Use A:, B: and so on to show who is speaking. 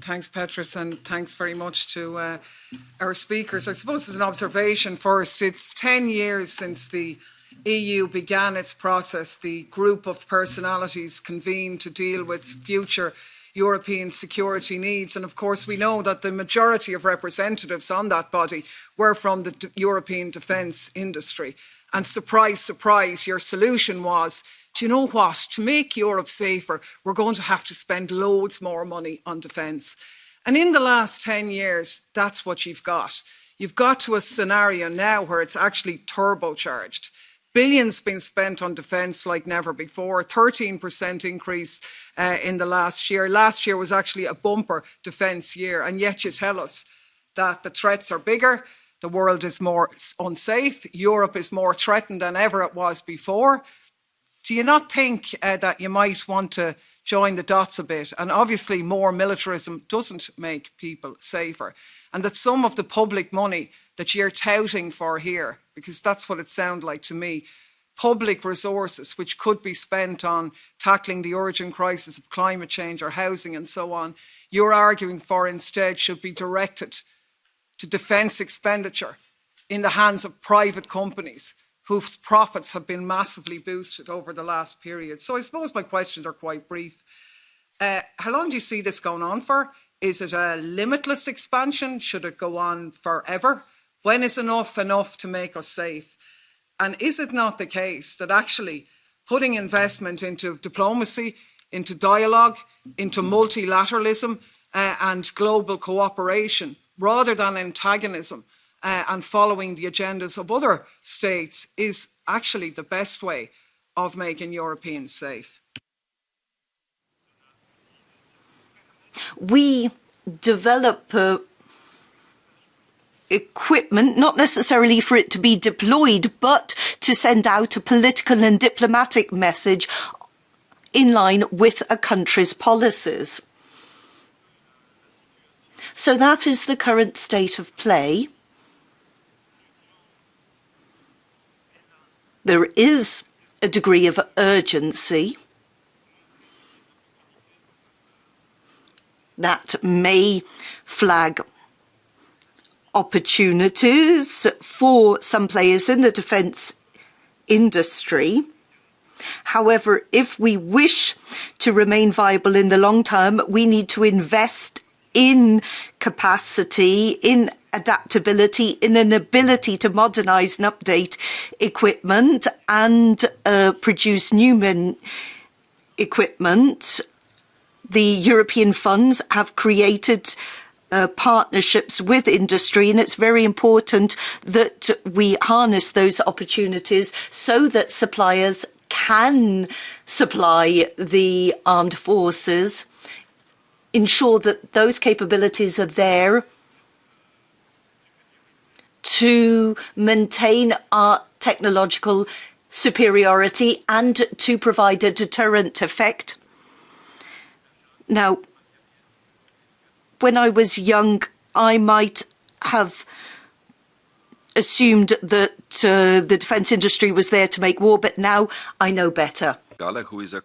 A: Thanks, Petrus, and thanks very much to our speakers. I suppose as an observation first, it's 10 years since the EU began its process, the group of personalities convened to deal with future European security needs. And of course, we know that the majority of representatives on that body were from the European defence industry. And surprise, surprise, your solution was, do you know what? To make Europe safer, we're going to have to spend loads more money on defence. And in the last 10 years, that's what you've got. You've got to a scenario now where it's actually turbocharged. Billions being spent on defence like never before, 13% increase in the last year. Last year was actually a bumper defence year, and yet you tell us that the threats are bigger, the world is more unsafe, Europe is more threatened than ever it was before. Do you not think that you might want to join the dots a bit? And obviously more militarism doesn't make people safer. And that some of the public money that you're touting for here, because that's what it sounds like to me, public resources which could be spent on tackling the urgent crisis of climate change or housing and so on, you're arguing for instead should be directed to defence expenditure in the hands of private companies whose profits have been massively boosted over the last period. So I suppose my questions are quite brief. How long do you see this going on for? Is it a limitless expansion? Should it go on forever? When is enough to make us safe? And is it not the case that actually putting investment into diplomacy, into dialogue, into multilateralism and global cooperation, rather than antagonism and following the agendas of other states, is actually the best way of making Europeans safe?
B: We develop equipment, not necessarily for it to be deployed, but to send out a political and diplomatic message in line with a country's policies. So that is the current state of play. There is a degree of urgency that may flag opportunities for some players in the defence industry. However, if we wish to remain viable in the long term, we need to invest in capacity, in adaptability, in an ability to modernise and update equipment and produce new equipment. The European funds have created partnerships with industry, and it's very important that we harness those opportunities so that suppliers can supply the armed forces, ensure that those capabilities are there to maintain our technological superiority and to provide a deterrent effect. Now, when I was young, I might have assumed that the defence industry was there to make war, but now I know better.
C: Who is a